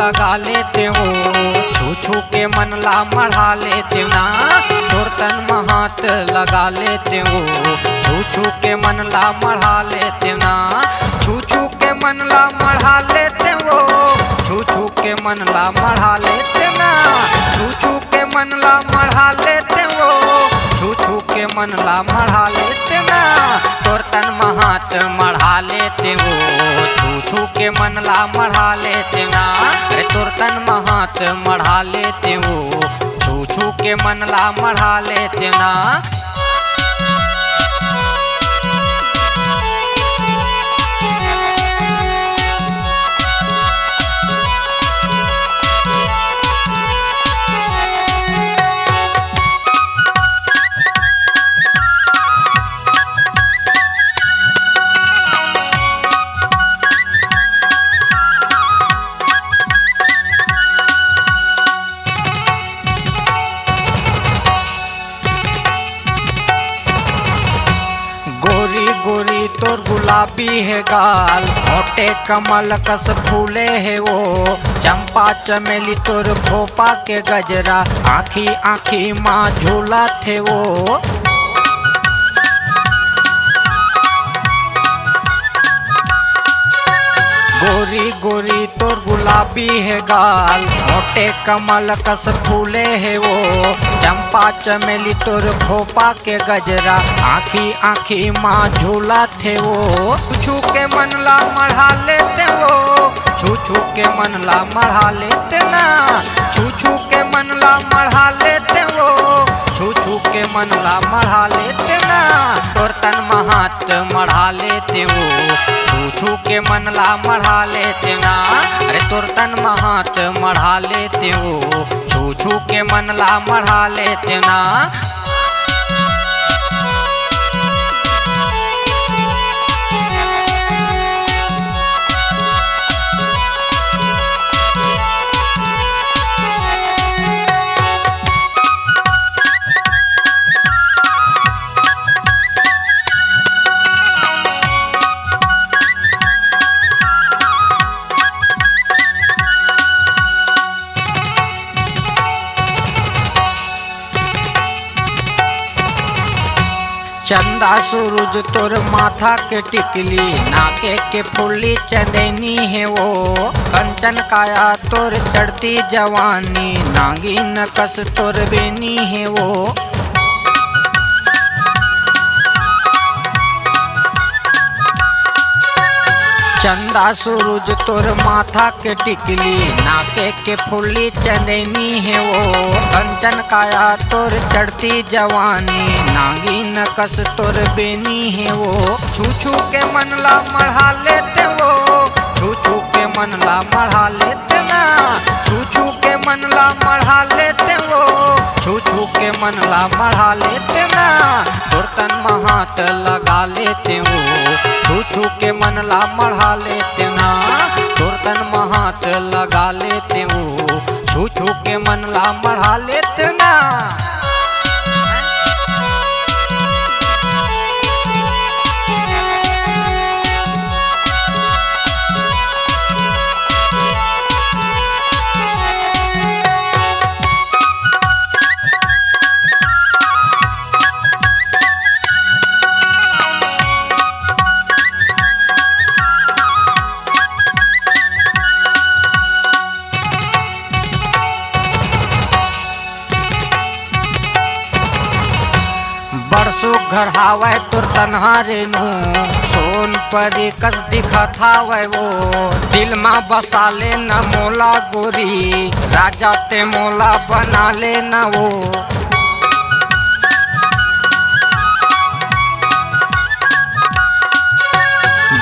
लगा लेते हो, छू छू के मन ला मढ़ा लेते हो ना। तोर तन में हाथ लगा लेते हो, छू छू के मन ला मढ़ा लेते हो ना। छू छू के मन ला मढ़ा लेते हो, छू छू के मन ला मढ़ा लेते ना। छू छू के मन ला मढ़ा लेते हो, छू छू के मन ला मढ़ा लेते ना। तोर तन में हाथ मढ़ा लेते हो, छू छू के मन ला मढ़ा लेते ना। अरे तोर तन में हाथ मढ़ा लेते हो, छू छू के मन ला मढ़ा लेते ना। गोरी गोरी तोर गुलाबी है गाल, मोटे कमल कस फूले है वो। चंपा चमेली तोर भोपा के गजरा, आँखी आँखी माँ झूला थे वो। गोरी गोरी तोर गुलाबी है गाल, मोटे कमल कस फूले है वो। चंपा चमेली तोर भोपा के गजरा, आँखी आँखी माँ झूला थे वो। छू के मन ला मढ़ा लेते हो, छू छू के मन ला मढ़ा लेते ना। छू छू के मन ला मढ़ा लेते हो, छू छू के मन ला मढ़ा लेते ना। तोर तन में हाथ मढ़ा लेते हो, छू छू के मन ला मढ़ा लेते ना। अरे तोर तन में हाथ मढ़ा लेते हो, छू छू के मन ला मढ़ा लेते ना। चंदा सूरज तोर माथा के टिकली, नाके के फुल्ली चंदनी है वो। कंचन काया तोर चढ़ती जवानी, नागिन कस तोर बेनी है वो। चंदा सूरज तोर माथा के टिकली, नाके के फुल्ली चंदनी है वो। कंचन काया तोर चढ़ती जवानी, नागिन कस तोर बेनी है वो। छू छू के मन ला मढ़ा लेते हो, छू छू के मन ला मढ़ा लेते ना। छू छू के मन ला मढ़ा लेते हो, छू छू के मन ला मढ़ा लेते ना। तोर तन में हाथ लगा लेते हो, छू छू के मन ला मढ़ा लेते ना। तोर तन में हाथ लगा लेते हो, छू छू के मन ला मढ़ा लेते ना। बरसो घर हावै तोर तन्हारे नू, सोन परी कस दिखत हावै वो। दिल में बसा ले न मोला गोरी, राजा ते मोला बना ले न वो।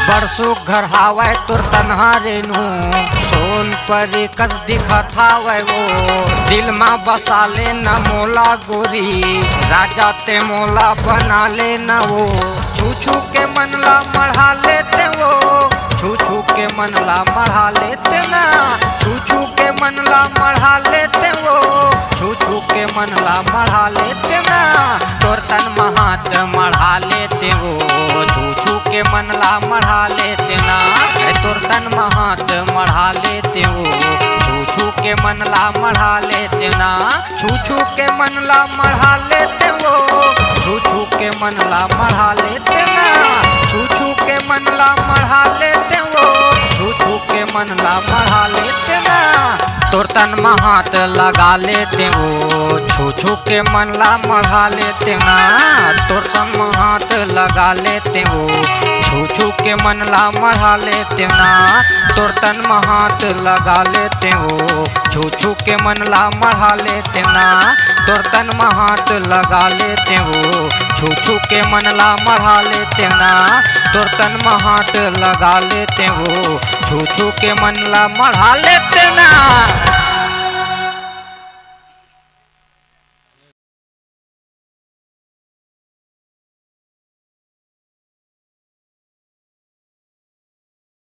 बरसो घर हावै तोर तन्हारे नू, सोन परी कस दिखत हावै वो। दिल में बसा ले न मोला गोरी, राजा ते मोला बना ले न वो। छू छू के मन ला मढ़ा लेते हो, छू छू के मन ला मढ़ा लेते ना। छू छू के मन ला मढ़ा लेते हो, छू छू के मन ला मढ़ा लेते ना। तोर तन में हाथ मढ़ा लेते हो, छू छू के मन ला मढ़ा लेते ना। तोर तन में हाथ मढ़ा लेते हो, छू के मनला मढ़ा लेते ना, छू छू के मनला मढ़ा लेते वो, छू छू के मनला मढ़ा लेते ना, छू छू के मनला मढ़ा लेते वो, छू छू के मनला मढ़ा लेते ना, तोर तन में हाथ लगा लेते वो, छू छू के मनला मढ़ा लेते ना, तोर तन में हाथ लगा लेते वो, छू छू के मनला मढ़ा लेते ना, तोर तन में हाथ लगा लेते हो, छू छू के मनला मढ़ा लेते ना, तोर तन में हाथ लगा लेते हो, छू छू के मनला मढ़ा लेते ना, तोर तन में हाथ लगा लेते हो, छू छू के मनला मढ़ा लेते ना।